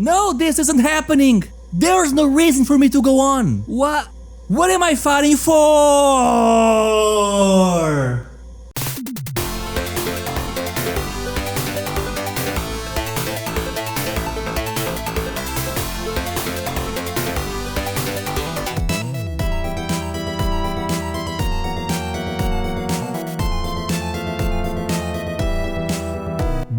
No, this isn't happening! There's no reason for me to go on! What am I fighting for?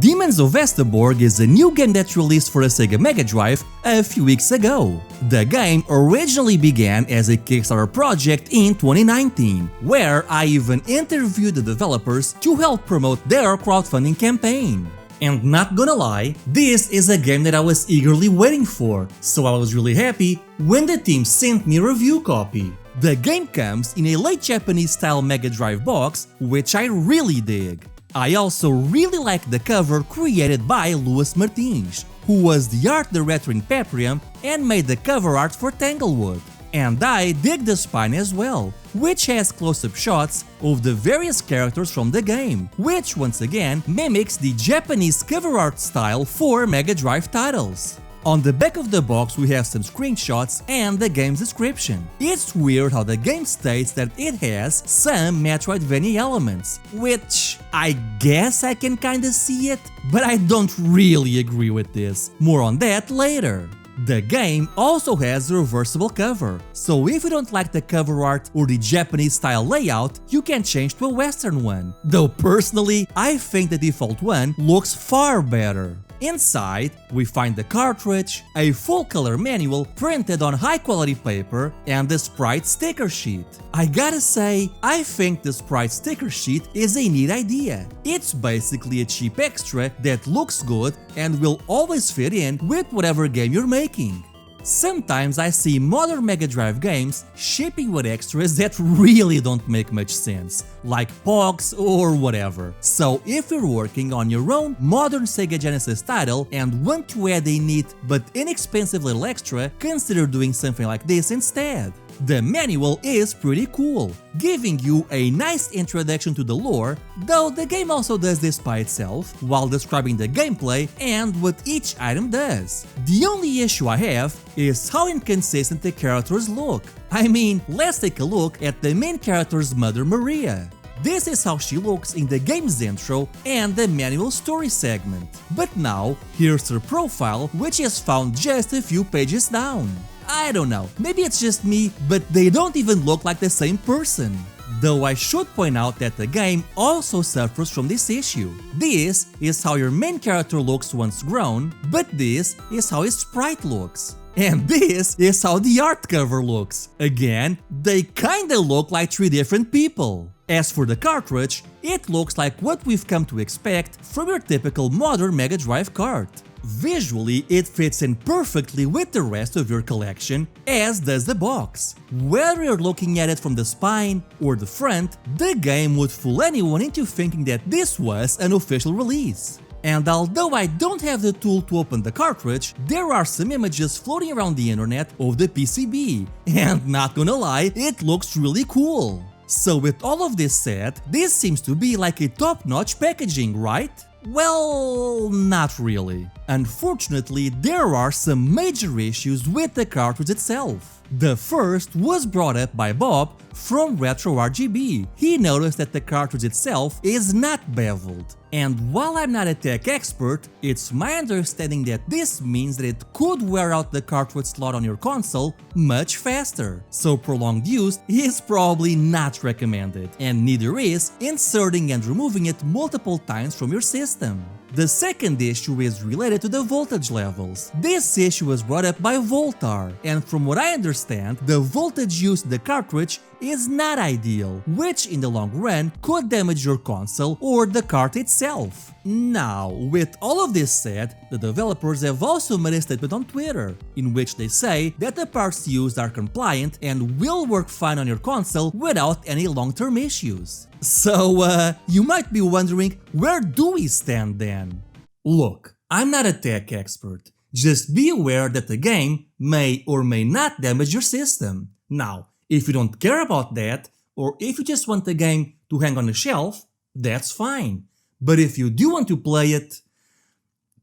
Demons of Asteborg is a new game that released for the Sega Mega Drive a few weeks ago. The game originally began as a Kickstarter project in 2019, where I even interviewed the developers to help promote their crowdfunding campaign. And not gonna lie, this is a game that I was eagerly waiting for, so I was really happy when the team sent me a review copy. The game comes in a late Japanese style Mega Drive box, which I really dig. I also really like the cover created by Luis Martins, who was the art director in Paprium and made the cover art for Tanglewood. And I dig the spine as well, which has close-up shots of the various characters from the game, which once again mimics the Japanese cover art style for Mega Drive titles. On the back of the box we have some screenshots and the game's description. It's weird how the game states that it has some Metroidvania elements, which I guess I can kinda see it, but I don't really agree with this. More on that later. The game also has a reversible cover, so if you don't like the cover art or the Japanese style layout, you can change to a Western one. Though personally, I think the default one looks far better. Inside, we find the cartridge, a full-color manual printed on high-quality paper, and the Sprite sticker sheet. I gotta say, I think the Sprite sticker sheet is a neat idea. It's basically a cheap extra that looks good and will always fit in with whatever game you're making. Sometimes I see modern Mega Drive games shipping with extras that really don't make much sense, like Pogs or whatever. So if you're working on your own modern Sega Genesis title and want to add a neat but inexpensive little extra, consider doing something like this instead. The manual is pretty cool, giving you a nice introduction to the lore, though the game also does this by itself, while describing the gameplay and what each item does. The only issue I have is how inconsistent the characters look. I mean, let's take a look at the main character's mother, Maria. This is how she looks in the game's intro and the manual story segment. But now, here's her profile, which is found just a few pages down. I don't know, maybe it's just me, but they don't even look like the same person. Though I should point out that the game also suffers from this issue. This is how your main character looks once grown, but this is how his sprite looks. And this is how the art cover looks. Again, they kinda look like three different people. As for the cartridge, it looks like what we've come to expect from your typical modern Mega Drive cart. Visually, it fits in perfectly with the rest of your collection, as does the box. Whether you're looking at it from the spine or the front, the game would fool anyone into thinking that this was an official release. And although I don't have the tool to open the cartridge, there are some images floating around the internet of the PCB, and not gonna lie, it looks really cool. So with all of this said, this seems to be like a top-notch packaging, right? Well, not really. Unfortunately, there are some major issues with the cartridge itself. The first was brought up by Bob from Retro RGB. He noticed that the cartridge itself is not beveled. And while I'm not a tech expert, it's my understanding that this means that it could wear out the cartridge slot on your console much faster. So prolonged use is probably not recommended, and neither is inserting and removing it multiple times from your system. The second issue is related to the voltage levels. This issue was brought up by Voltar, and from what I understand, the voltage used in the cartridge is not ideal, which in the long run could damage your console or the cart itself. Now, with all of this said, the developers have also made a statement on Twitter, in which they say that the parts used are compliant and will work fine on your console without any long-term issues. So, you might be wondering, where do we stand then? Look, I'm not a tech expert. Just be aware that the game may or may not damage your system. Now, if you don't care about that, or if you just want the game to hang on the shelf, that's fine. But if you do want to play it,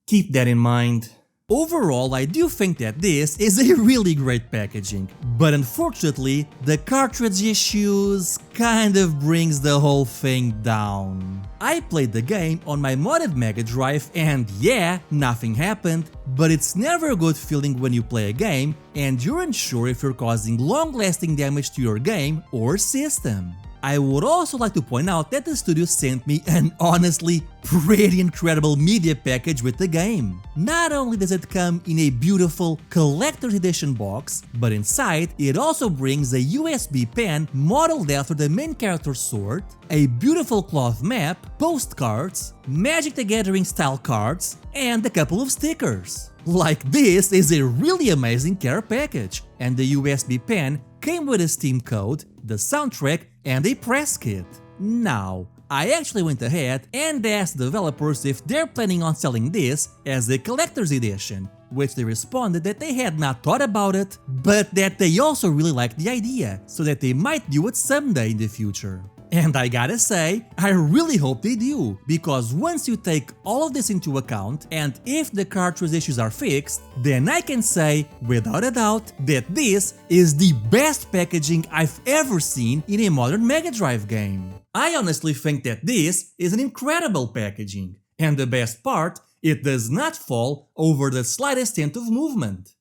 keep that in mind. Overall, I do think that this is a really great packaging, but unfortunately, the cartridge issues kind of brings the whole thing down. I played the game on my modded Mega Drive and yeah, nothing happened, but it's never a good feeling when you play a game and you're unsure if you're causing long-lasting damage to your game or system. I would also like to point out that the studio sent me an honestly pretty incredible media package with the game. Not only does it come in a beautiful collector's edition box, but inside it also brings a USB pen modeled after the main character's sword, a beautiful cloth map, postcards, Magic the Gathering style cards, and a couple of stickers. Like, this is a really amazing care package, and the USB pen came with a Steam code, the soundtrack, and a press kit. Now, I actually went ahead and asked developers if they're planning on selling this as a collector's edition, which they responded that they had not thought about it, but that they also really liked the idea, so that they might do it someday in the future. And I gotta say, I really hope they do, because once you take all of this into account, and if the cartridge issues are fixed, then I can say, without a doubt, that this is the best packaging I've ever seen in a modern Mega Drive game. I honestly think that this is an incredible packaging, and the best part, it does not fall over the slightest hint of movement.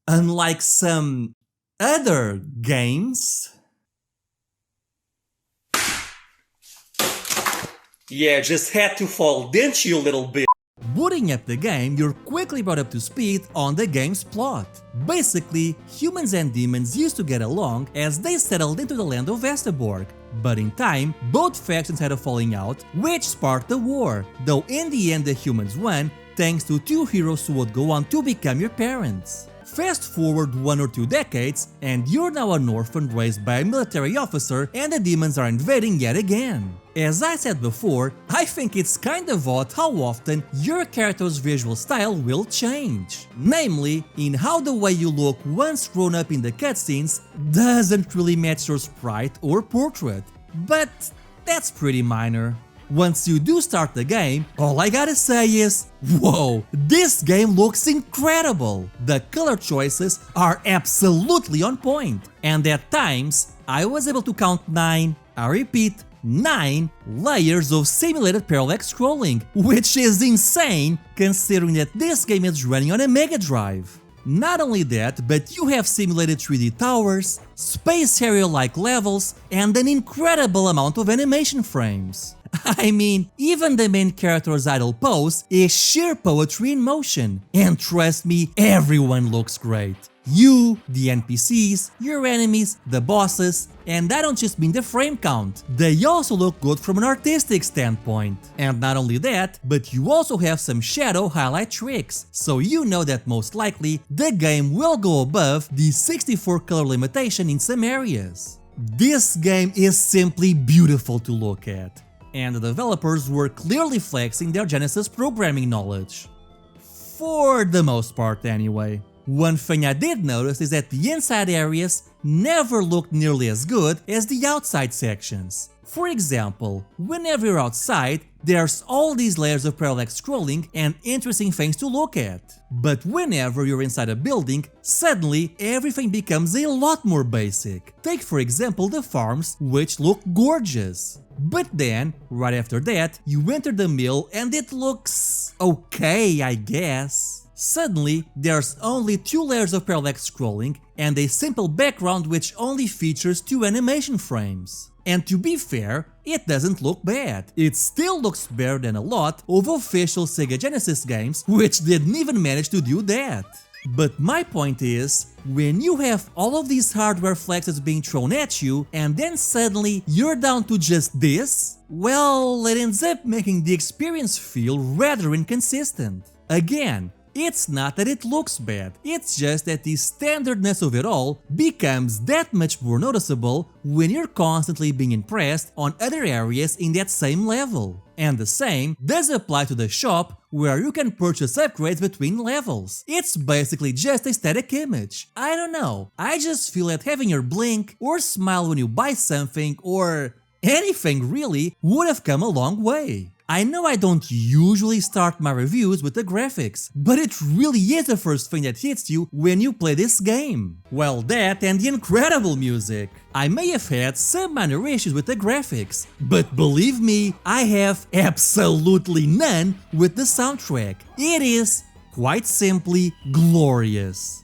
Unlike some other games. Yeah, just had to fall, didn't you, little bitch? Booting up the game, you're quickly brought up to speed on the game's plot. Basically, humans and demons used to get along as they settled into the land of Asteborg. But in time, both factions had a falling out, which sparked the war, though in the end the humans won, thanks to two heroes who would go on to become your parents. Fast forward 1 or 2 decades, and you're now an orphan raised by a military officer and the demons are invading yet again. As I said before, I think it's kind of odd how often your character's visual style will change. Namely, in how the way you look once grown up in the cutscenes doesn't really match your sprite or portrait. But that's pretty minor. Once you do start the game, all I gotta say is, whoa, this game looks incredible! The color choices are absolutely on point, and at times, I was able to count 9, I repeat, 9 layers of simulated parallax scrolling, which is insane considering that this game is running on a Mega Drive. Not only that, but you have simulated 3D towers, space area-like levels, and an incredible amount of animation frames. I mean, even the main character's idle pose is sheer poetry in motion, and trust me, everyone looks great. You, the NPCs, your enemies, the bosses, and I don't just mean the frame count, they also look good from an artistic standpoint. And not only that, but you also have some shadow highlight tricks, so you know that most likely the game will go above the 64 color limitation in some areas. This game is simply beautiful to look at, and the developers were clearly flexing their Genesis programming knowledge. For the most part anyway. One thing I did notice is that the inside areas never looked nearly as good as the outside sections. For example, whenever you're outside, there's all these layers of parallax scrolling and interesting things to look at. But whenever you're inside a building, suddenly everything becomes a lot more basic. Take for example the farms, which look gorgeous. But then, right after that, you enter the mill and it looks okay, I guess. Suddenly, there's only 2 layers of parallax scrolling and a simple background which only features 2 animation frames. And to be fair, it doesn't look bad. It still looks better than a lot of official Sega Genesis games which didn't even manage to do that. But my point is, when you have all of these hardware flexes being thrown at you and then suddenly you're down to just this, well, it ends up making the experience feel rather inconsistent. Again, it's not that it looks bad, it's just that the standardness of it all becomes that much more noticeable when you're constantly being impressed on other areas in that same level. And the same does apply to the shop where you can purchase upgrades between levels. It's basically just a static image. I don't know, I just feel that having your blink or smile when you buy something or anything really would have come a long way. I know I don't usually start my reviews with the graphics, but it really is the first thing that hits you when you play this game. Well, that and the incredible music. I may have had some minor issues with the graphics, but believe me, I have absolutely none with the soundtrack. It is, quite simply, glorious.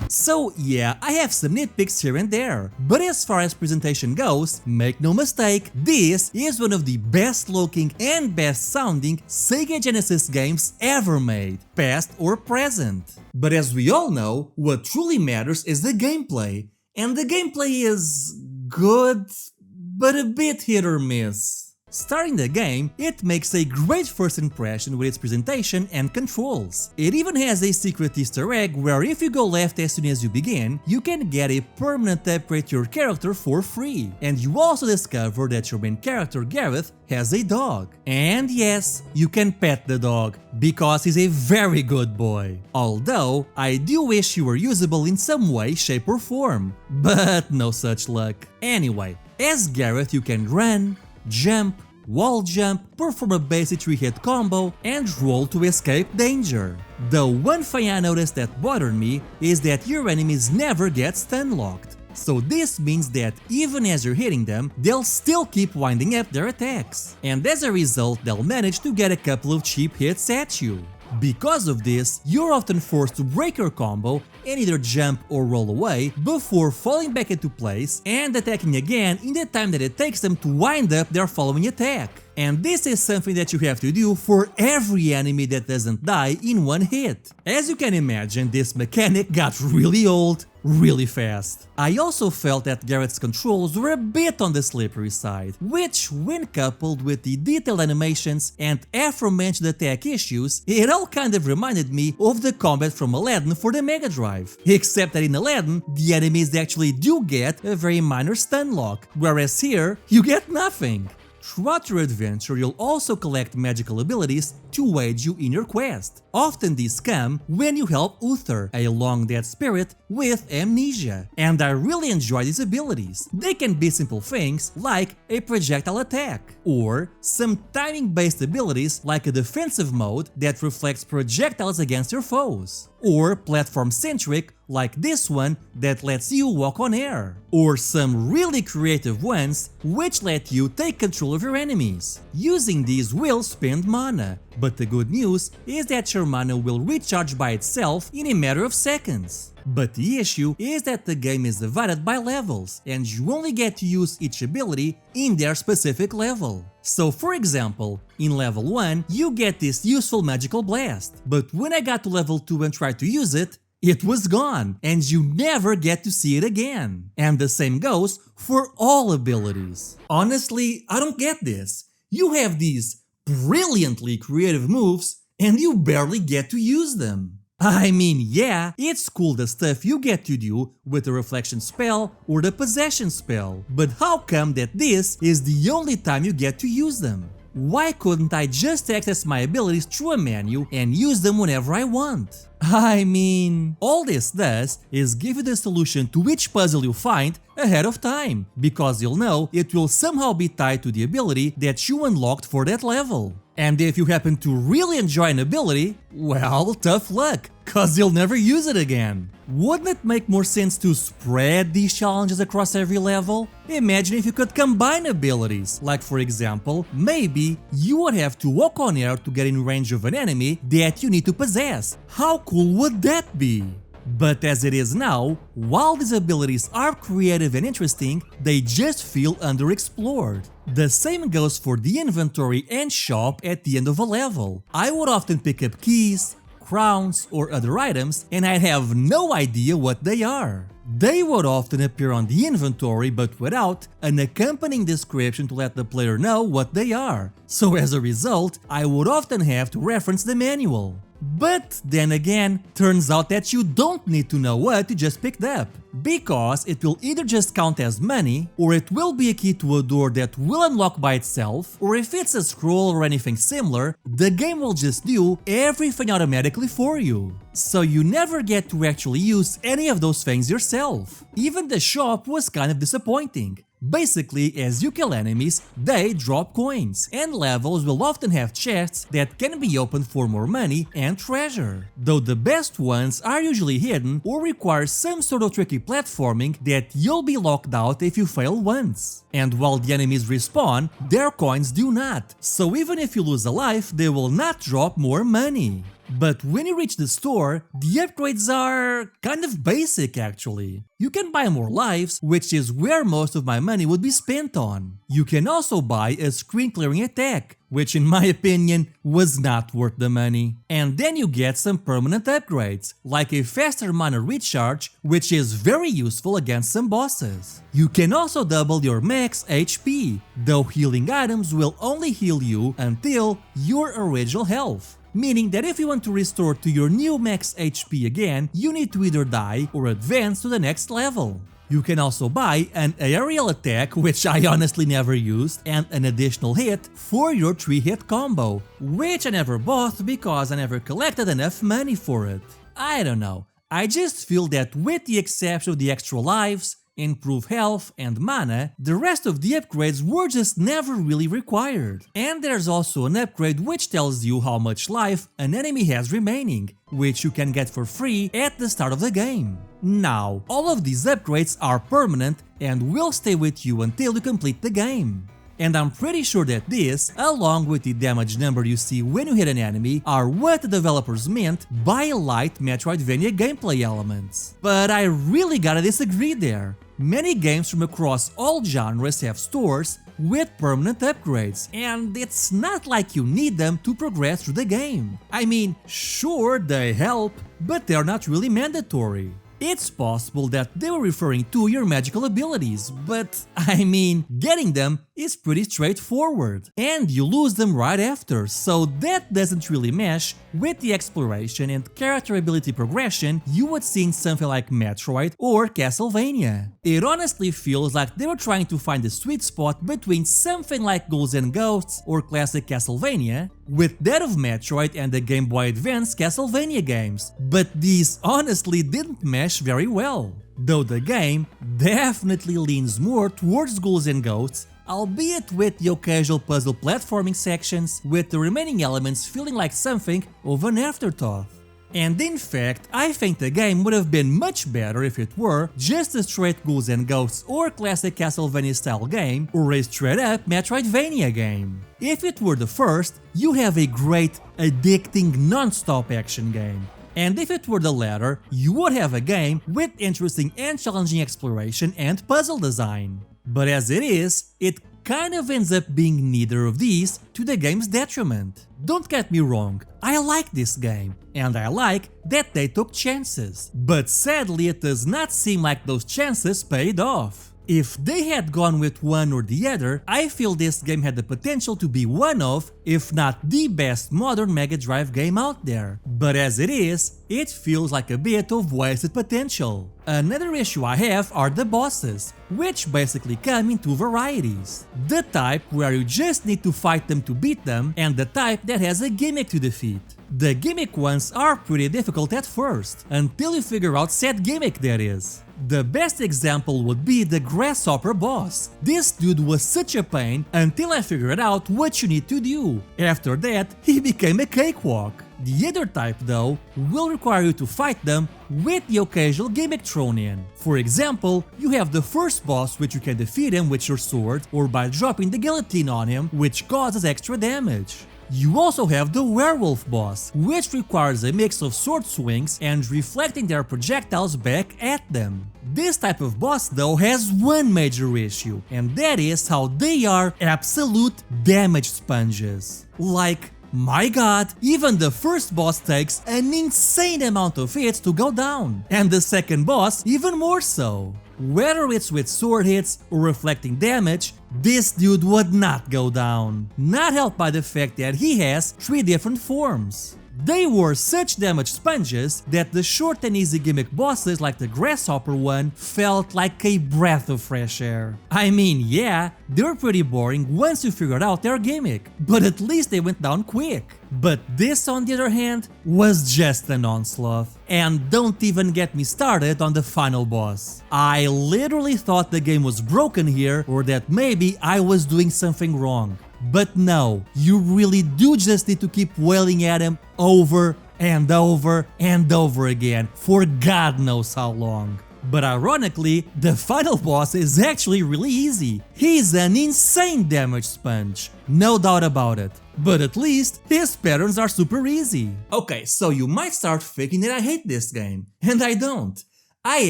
So yeah, I have some nitpicks here and there, but as far as presentation goes, make no mistake, this is one of the best looking and best sounding Sega Genesis games ever made, past or present. But as we all know, what truly matters is the gameplay, and the gameplay is good, but a bit hit or miss. Starting the game, it makes a great first impression with its presentation and controls. It even has a secret Easter egg where if you go left as soon as you begin, you can get a permanent upgrade to your character for free. And you also discover that your main character, Gareth, has a dog. And yes, you can pet the dog, because he's a very good boy. Although, I do wish he were usable in some way, shape or form. But no such luck. Anyway, as Gareth you can run, jump, wall jump, perform a basic 3-hit combo, and roll to escape danger. The one thing I noticed that bothered me is that your enemies never get stun locked. So this means that even as you're hitting them, they'll still keep winding up their attacks. And as a result, they'll manage to get a couple of cheap hits at you. Because of this, you're often forced to break your combo and either jump or roll away before falling back into place and attacking again in the time that it takes them to wind up their following attack. And this is something that you have to do for every enemy that doesn't die in one hit. As you can imagine, this mechanic got really old really fast. I also felt that Garrett's controls were a bit on the slippery side, which, when coupled with the detailed animations and aforementioned attack issues, it all kind of reminded me of the combat from Aladdin for the Mega Drive. Except that in Aladdin, the enemies actually do get a very minor stun lock, whereas here, you get nothing. Throughout your adventure, you'll also collect magical abilities to aid you in your quest. Often these come when you help Uther, a long-dead spirit with amnesia. And I really enjoy these abilities. They can be simple things like a projectile attack, or some timing-based abilities like a defensive mode that reflects projectiles against your foes, or platform-centric like this one that lets you walk on air, or some really creative ones which let you take control of your enemies. Using these will spend mana, but the good news is that your mana will recharge by itself in a matter of seconds. But the issue is that the game is divided by levels, and you only get to use each ability in their specific level. So for example, in level 1 you get this useful magical blast, but when I got to level 2 and tried to use it, it was gone, and you never get to see it again. And the same goes for all abilities. Honestly, I don't get this. You have these brilliantly creative moves, and you barely get to use them. I mean, yeah, it's cool the stuff you get to do with the reflection spell or the possession spell, but how come that this is the only time you get to use them? Why couldn't I just access my abilities through a menu and use them whenever I want? I mean, all this does is give you the solution to which puzzle you find ahead of time, because you'll know it will somehow be tied to the ability that you unlocked for that level. And if you happen to really enjoy an ability, well, tough luck, cause you'll never use it again. Wouldn't it make more sense to spread these challenges across every level? Imagine if you could combine abilities, like for example, maybe you would have to walk on air to get in range of an enemy that you need to possess. How cool would that be? But as it is now, while these abilities are creative and interesting, they just feel underexplored. The same goes for the inventory and shop at the end of a level. I would often pick up keys, crowns, or other items, and I'd have no idea what they are. They would often appear on the inventory but without an accompanying description to let the player know what they are. So as a result, I would often have to reference the manual. But then again, turns out that you don't need to know what you just picked up, because it will either just count as money, or it will be a key to a door that will unlock by itself, or if it's a scroll or anything similar, the game will just do everything automatically for you. So you never get to actually use any of those things yourself. Even the shop was kind of disappointing. Basically, as you kill enemies, they drop coins, and levels will often have chests that can be opened for more money and treasure. Though the best ones are usually hidden or require some sort of tricky platforming that you'll be locked out if you fail once. And while the enemies respawn, their coins do not, so even if you lose a life, they will not drop more money. But when you reach the store, the upgrades are kind of basic actually. You can buy more lives, which is where most of my money would be spent on. You can also buy a screen clearing attack, which in my opinion was not worth the money. And then you get some permanent upgrades, like a faster mana recharge, which is very useful against some bosses. You can also double your max HP, though healing items will only heal you until your original health. Meaning that if you want to restore to your new max HP again, you need to either die or advance to the next level. You can also buy an aerial attack, which I honestly never used, and an additional hit for your 3-hit combo, which I never bought because I never collected enough money for it. I don't know, I just feel that with the exception of the extra lives, improved health and mana, the rest of the upgrades were just never really required. And there's also an upgrade which tells you how much life an enemy has remaining, which you can get for free at the start of the game. Now, all of these upgrades are permanent and will stay with you until you complete the game. And I'm pretty sure that this, along with the damage number you see when you hit an enemy, are what the developers meant by light Metroidvania gameplay elements. But I really gotta disagree there. Many games from across all genres have stores with permanent upgrades, and it's not like you need them to progress through the game. I mean, sure, they help, but they're not really mandatory. It's possible that they were referring to your magical abilities, but I mean, getting them is pretty straightforward, and you lose them right after, so that doesn't really mesh with the exploration and character ability progression you would see in something like Metroid or Castlevania. It honestly feels like they were trying to find the sweet spot between something like Ghouls and Ghosts or classic Castlevania, with that of Metroid and the Game Boy Advance Castlevania games, but these honestly didn't mesh very well. Though the game definitely leans more towards Ghouls and Ghosts, albeit with the occasional puzzle platforming sections, with the remaining elements feeling like something of an afterthought. And in fact, I think the game would have been much better if it were just a straight Ghouls and Ghosts or classic Castlevania style game, or a straight up Metroidvania game. If it were the first, you have a great, addicting, non-stop action game. And if it were the latter, you would have a game with interesting and challenging exploration and puzzle design. But as it is, it kind of ends up being neither of these, to the game's detriment. Don't get me wrong, I like this game, and I like that they took chances. But sadly, it does not seem like those chances paid off. If they had gone with one or the other, I feel this game had the potential to be one of, if not the best modern Mega Drive game out there. But as it is, it feels like a bit of wasted potential. Another issue I have are the bosses, which basically come in two varieties. The type where you just need to fight them to beat them, and the type that has a gimmick to defeat. The gimmick ones are pretty difficult at first, until you figure out said gimmick that is. The best example would be the grasshopper boss. This dude was such a pain until I figured out what you need to do. After that, he became a cakewalk. The other type though will require you to fight them with the occasional gimmick thrown in. For example, you have the first boss, which you can defeat him with your sword or by dropping the guillotine on him, which causes extra damage. You also have the werewolf boss, which requires a mix of sword swings and reflecting their projectiles back at them. This type of boss though has one major issue, and that is how they are absolute damage sponges. Like, my god, even the first boss takes an insane amount of hits to go down, and the second boss even more so. Whether it's with sword hits or reflecting damage, this dude would not go down, not helped by the fact that he has 3 different forms. They were such damage sponges that the short and easy gimmick bosses like the grasshopper one felt like a breath of fresh air. I mean, yeah, they were pretty boring once you figured out their gimmick, but at least they went down quick. But this, on the other hand, was just an onslaught. And don't even get me started on the final boss. I literally thought the game was broken here, or that maybe I was doing something wrong. But no, you really do just need to keep wailing at him over and over and over again for God knows how long. But ironically, the final boss is actually really easy. He's an insane damage sponge, no doubt about it. But at least his patterns are super easy. Okay, so you might start thinking that I hate this game, and I don't. I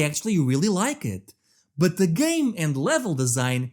actually really like it. But the game and level design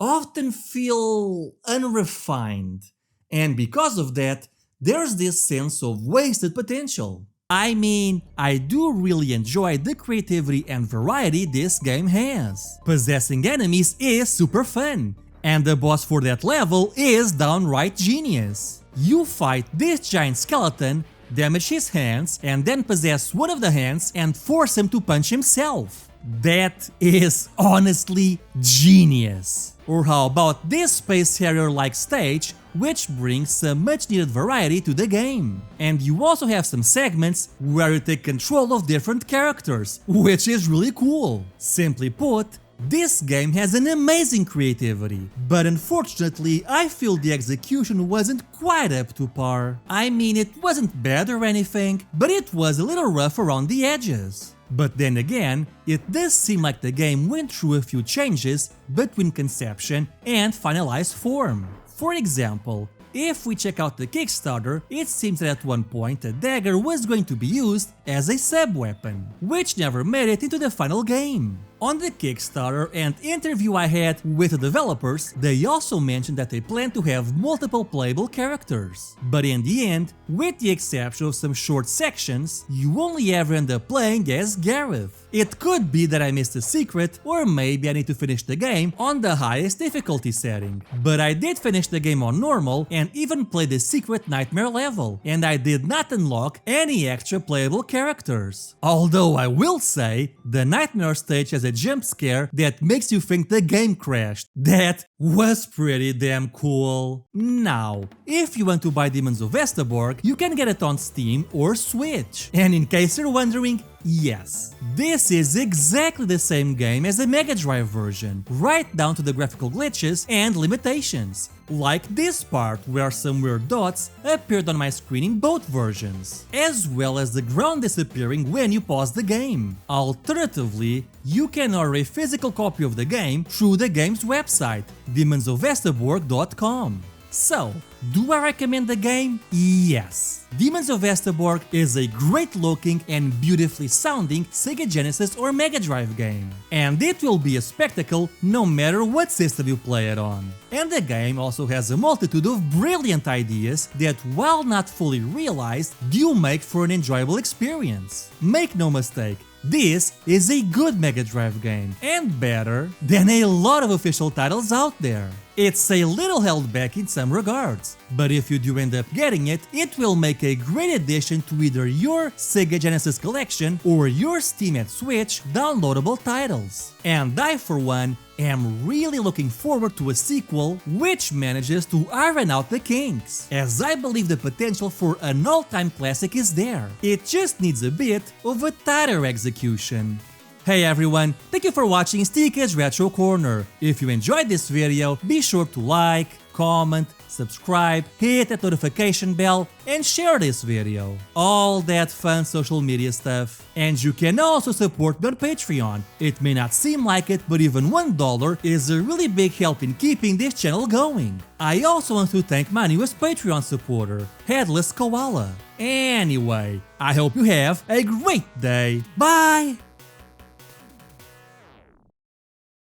often feel unrefined, and because of that, there's this sense of wasted potential. I mean, I do really enjoy the creativity and variety this game has. Possessing enemies is super fun, and the boss for that level is downright genius. You fight this giant skeleton, damage his hands, and then possess one of the hands and force him to punch himself. That is honestly genius. Or how about this Space Harrier-like stage, which brings some much needed variety to the game. And you also have some segments where you take control of different characters, which is really cool. Simply put, this game has an amazing creativity, but unfortunately I feel the execution wasn't quite up to par. I mean, it wasn't bad or anything, but it was a little rough around the edges. But then again, it does seem like the game went through a few changes between conception and finalized form. For example, if we check out the Kickstarter, it seems that at one point a dagger was going to be used as a sub-weapon, which never made it into the final game. On the Kickstarter and interview I had with the developers, they also mentioned that they plan to have multiple playable characters. But in the end, with the exception of some short sections, you only ever end up playing as Gareth. It could be that I missed a secret, or maybe I need to finish the game on the highest difficulty setting. But I did finish the game on normal and even played the secret nightmare level, and I did not unlock any extra playable characters. Although I will say, the nightmare stage has a jump scare that makes you think the game crashed. That was pretty damn cool. Now, if you want to buy Demons of Asteborg, you can get it on Steam or Switch. And in case you're wondering, yes, this is exactly the same game as the Mega Drive version, right down to the graphical glitches and limitations. Like this part where some weird dots appeared on my screen in both versions, as well as the ground disappearing when you pause the game. Alternatively, you can order a physical copy of the game through the game's website, demonsofasteborg.com. So, do I recommend the game? Yes! Demons of Asteborg is a great looking and beautifully sounding Sega Genesis or Mega Drive game. And it will be a spectacle no matter what system you play it on. And the game also has a multitude of brilliant ideas that, while not fully realized, do make for an enjoyable experience. Make no mistake, this is a good Mega Drive game, and better than a lot of official titles out there. It's a little held back in some regards, but if you do end up getting it, it will make a great addition to either your Sega Genesis collection or your Steam and Switch downloadable titles. And I, for one, am really looking forward to a sequel which manages to iron out the kinks, as I believe the potential for an all-time classic is there. It just needs a bit of a tighter execution. Hey everyone, thank you for watching Stika's Retro Corner. If you enjoyed this video, be sure to like, comment, subscribe, hit that notification bell, and share this video. All that fun social media stuff. And you can also support me on Patreon. It may not seem like it, but even $1 is a really big help in keeping this channel going. I also want to thank my newest Patreon supporter, Headless Koala. Anyway, I hope you have a great day. Bye!